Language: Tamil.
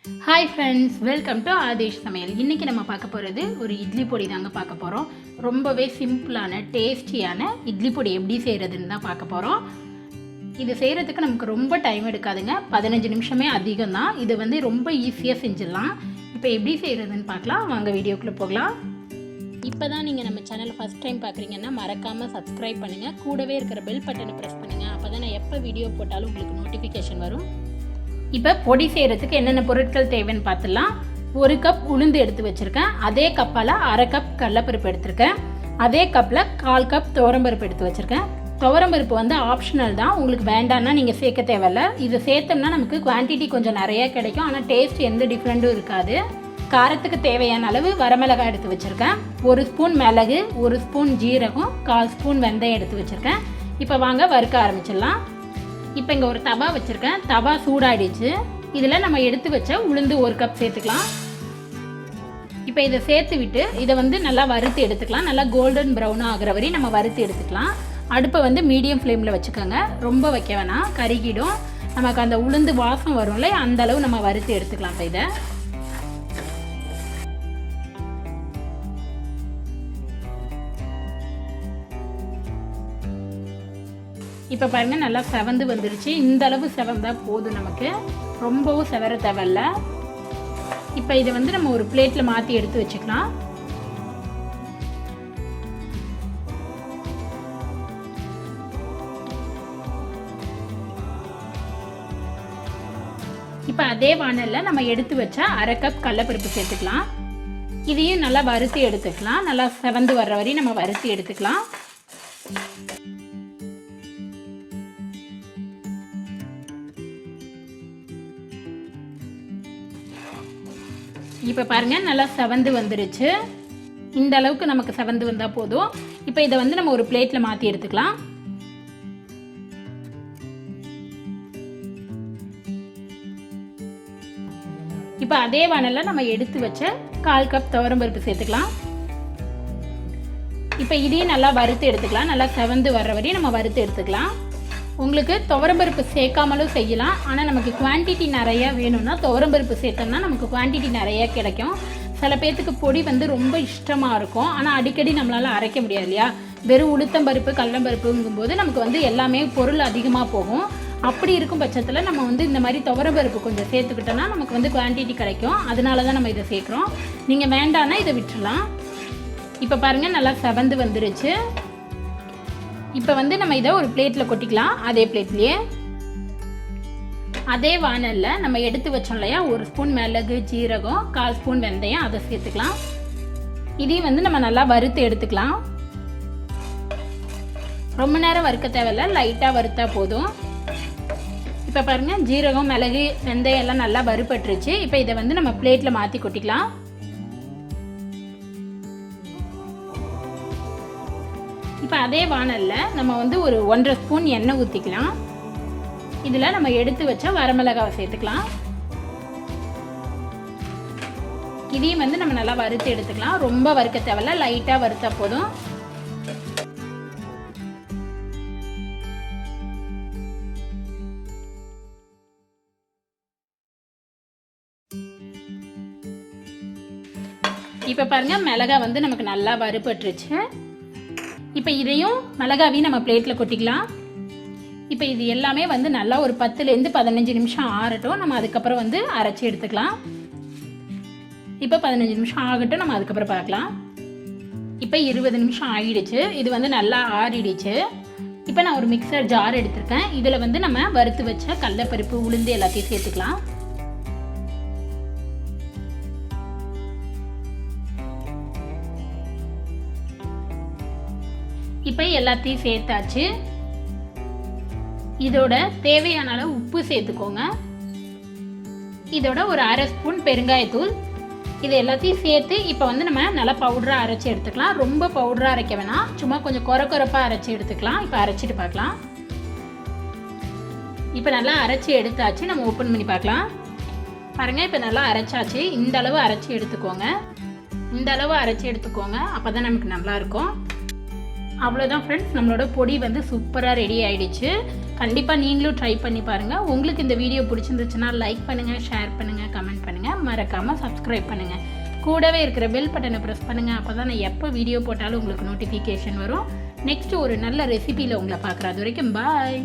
Hi friends, welcome to Aadish சமையல். இன்றைக்கி நம்ம பார்க்க போகிறது ஒரு இட்லி பொடி தாங்க பார்க்க போகிறோம். ரொம்பவே சிம்பிளான டேஸ்டியான இட்லி பொடி எப்படி செய்கிறதுன்னு தான் பார்க்க போகிறோம். இது செய்கிறதுக்கு நமக்கு ரொம்ப டைம் எடுக்காதுங்க, 15 நிமிஷமே அதிகம் தான். இது வந்து ரொம்ப ஈஸியாக செஞ்சிடலாம். இப்போ எப்படி செய்கிறதுன்னு பார்க்கலாம், வாங்க வீடியோக்குள்ளே போகலாம். இப்போ தான் நீங்கள் நம்ம சேனலை ஃபஸ்ட் டைம் பார்க்குறீங்கன்னா மறக்காமல் சப்ஸ்கிரைப் பண்ணுங்கள், கூடவே இருக்கிற பெல் பட்டனை ப்ரெஸ் பண்ணுங்கள். அப்போ தான் நான் எப்போ வீடியோ போட்டாலும் உங்களுக்கு நோட்டிஃபிகேஷன் வரும். இப்போ பொடி செய்கிறதுக்கு என்னென்ன பொருட்கள் தேவைன்னு பார்த்துடலாம். 1 கப் உளுந்து எடுத்து வச்சுருக்கேன். அதே கப்பால் 1/2 கப் கடலைப்பருப்பு எடுத்திருக்கேன். அதே கப்பில் 1/4 கப் துவரம்பருப்பு எடுத்து வச்சுருக்கேன். துவரம்பருப்பு வந்து ஆப்ஷனல் தான், உங்களுக்கு வேண்டான்னா நீங்கள் சேர்க்க தேவையில்ல. இது சேர்த்தோம்னா நமக்கு குவான்டிட்டி கொஞ்சம் நிறையா கிடைக்கும், ஆனால் டேஸ்ட் எந்த டிஃப்ரெண்ட்டும் இருக்காது. காரத்துக்கு தேவையான அளவு வரமிளகாய் எடுத்து வச்சுருக்கேன். 1 ஸ்பூன் மிளகு, 1 ஸ்பூன் ஜீரகம், 1/4 ஸ்பூன் வெந்தயம் எடுத்து வச்சுருக்கேன். இப்போ வாங்க வறுக்க ஆரம்பிச்சிடலாம். இப்போ இங்கே ஒரு தவா வச்சுருக்கேன். தவா சூடாகிடுச்சு. இதில் நம்ம எடுத்து வச்ச உளுந்து 1 கப் சேர்த்துக்கலாம். இப்போ இதை சேர்த்து விட்டு இதை வந்து நல்லா வறுத்து எடுத்துக்கலாம். நல்லா கோல்டன் ப்ரௌன் ஆகிற வரையும் நம்ம வறுத்து எடுத்துக்கலாம். அடுப்பை வந்து மீடியம் ஃப்ளேமில் வச்சுக்கோங்க, ரொம்ப வைக்க வேணாம், கருகிடும். நமக்கு அந்த உளுந்து வாசம் வரும்ல, அந்த அளவு நம்ம வறுத்து எடுத்துக்கலாம். இப்போ இதை இப்போ பாருங்கள், நல்லா செவந்து வந்துருச்சு. இந்த அளவு செவந்தால் போதும், நமக்கு ரொம்பவும் செவர தேவையில்ல. இப்போ இதை வந்து நம்ம ஒரு பிளேட்டில் மாற்றி எடுத்து வச்சுக்கலாம். இப்போ அதே வானலில் நம்ம எடுத்து வச்ச 1/2 கப் கடலைப்பருப்பு சேர்த்துக்கலாம். இதையும் நல்லா வறுத்து எடுத்துக்கலாம். நல்லா செவந்து வர்ற வரையும் நம்ம வறுத்து எடுத்துக்கலாம். இப்போ பாருங்கள், நல்லா செவந்து வந்துருச்சு. இந்த அளவுக்கு நமக்கு செவந்து வந்தால் போதும். இப்போ இதை வந்து நம்ம ஒரு பிளேட்டில் மாற்றி எடுத்துக்கலாம். இப்போ அதே வானலில் நம்ம எடுத்து வச்ச 1/4 கப் துவரம்பருப்பு சேர்த்துக்கலாம். இப்போ இதையும் நல்லா வறுத்து எடுத்துக்கலாம். நல்லா செவந்து வர்ற வரையும் நம்ம வறுத்து எடுத்துக்கலாம். உங்களுக்கு துவரம்பருப்பு சேர்க்காமலும் செய்யலாம், ஆனால் நமக்கு குவான்டிட்டி நிறையா வேணும்னா துவரம்பருப்பு சேர்த்தோம்னா நமக்கு குவான்டிட்டி நிறையா கிடைக்கும். சில பேர்த்துக்கு பொடி வந்து ரொம்ப இஷ்டமாக இருக்கும், ஆனால் அடிக்கடி நம்மளால் அரைக்க முடியாது இல்லையா. வெறும் உளுத்தம்பருப்பு கடலம்பருப்புங்கும்போது நமக்கு வந்து எல்லாமே பொருள் அதிகமாக போகும். அப்படி இருக்கும் பட்சத்தில் நம்ம வந்து இந்த மாதிரி துவரம்பருப்பு கொஞ்சம் சேர்த்துக்கிட்டோன்னா நமக்கு வந்து குவான்டிட்டி கிடைக்கும். அதனால தான் நம்ம இதை சேர்க்குறோம். நீங்கள் வேண்டான்னா இதை விட்டுடலாம். இப்போ பாருங்கள், நல்லா செவந்து வந்துருச்சு. இப்போ வந்து நம்ம இதை ஒரு பிளேட்டில் கொட்டிக்கலாம். அதே பிளேட்லேயே அதே வானலில் நம்ம எடுத்து வச்சோம் இல்லையா, 1 ஸ்பூன் மிளகு, ஜீரகம், 1/4 ஸ்பூன் வெந்தயம், அதை சேர்த்துக்கலாம். இதையும் வந்து நம்ம நல்லா வறுத்து எடுத்துக்கலாம். ரொம்ப நேரம் வறுக்க தேவையில்ல, லைட்டாக வறுத்தா போதும். இப்போ பாருங்கள், ஜீரகம், மிளகு, வெந்தயம் எல்லாம் நல்லா வறுபட்டுருச்சு. இப்போ இதை வந்து நம்ம பிளேட்டில் மாற்றி கொட்டிக்கலாம். இப்போ அதே வானலில் நம்ம வந்து ஒரு 1/2 ஸ்பூன் எண்ணெய் ஊற்றிக்கலாம். இதில் நம்ம எடுத்து வச்ச வரமிளகாவை சேர்த்துக்கலாம். இதையும் வந்து நம்ம நல்லா வறுத்து எடுத்துக்கலாம். ரொம்ப வறுக்க தேவையில்ல, லைட்டாக வறுத்தா போதும். இப்போ பாருங்கள், மிளகாய் வந்து நமக்கு நல்லா வறுபட்டுருச்சு. இப்போ இதையும் மிளகாவையும் நம்ம பிளேட்டில் கொட்டிக்கலாம். இப்போ இது எல்லாமே வந்து நல்லா ஒரு 10லேருந்து 15 நிமிஷம் ஆறட்டும். நம்ம அதுக்கப்புறம் வந்து அரைச்சி எடுத்துக்கலாம். இப்போ 15 நிமிஷம் ஆகட்டும், நம்ம அதுக்கப்புறம் பார்க்கலாம். இப்போ 20 நிமிஷம் ஆகிடுச்சு. இது வந்து நல்லா ஆறிடுச்சு. இப்போ நான் ஒரு மிக்சர் ஜார் எடுத்திருக்கேன். இதில் வந்து நம்ம வறுத்து வச்ச கடலைப்பருப்பு, உளுந்து எல்லாத்தையும் சேர்த்துக்கலாம். இப்போ எல்லாத்தையும் சேர்த்தாச்சு. இதோட தேவையான அளவு உப்பு சேர்த்துக்கோங்க. இதோட ஒரு 1/2 ஸ்பூன் பெருங்காயத்தூள், இது எல்லாத்தையும் சேர்த்து இப்போ வந்து நம்ம நல்லா பவுடராக அரைச்சி எடுத்துக்கலாம். ரொம்ப பவுடராக அரைக்க வேணாம், சும்மா கொஞ்சம் கொரப்பாக அரைச்சி எடுத்துக்கலாம். இப்போ அரைச்சிட்டு பார்க்கலாம். இப்போ நல்லா அரைச்சி எடுத்தாச்சு. நம்ம ஓப்பன் பண்ணி பார்க்கலாம். பாருங்கள், இப்போ நல்லா அரைச்சாச்சு. இந்த அளவு அரைச்சி எடுத்துக்கோங்க. இந்த அளவு அரைச்சி எடுத்துக்கோங்க, அப்போ தான் நமக்கு நல்லாயிருக்கும். அவ்வளோதான் ஃப்ரெண்ட்ஸ், நம்மளோட பொடி வந்து சூப்பராக ரெடி ஆகிடுச்சு. கண்டிப்பாக நீங்களும் ட்ரை பண்ணி பாருங்கள். உங்களுக்கு இந்த வீடியோ பிடிச்சிருந்துச்சுன்னா லைக் பண்ணுங்கள், ஷேர் பண்ணுங்கள், கமெண்ட் பண்ணுங்கள். மறக்காமல் சப்ஸ்கிரைப் பண்ணுங்கள். கூடவே இருக்கிற பெல் பட்டனை ப்ரெஸ் பண்ணுங்கள். அப்போ தான் நான் எப்போ வீடியோ போட்டாலும் உங்களுக்கு நோட்டிஃபிகேஷன் வரும். நெக்ஸ்ட்டு ஒரு நல்ல ரெசிபியில் உங்களை பார்க்குறது வரைக்கும் பாய்.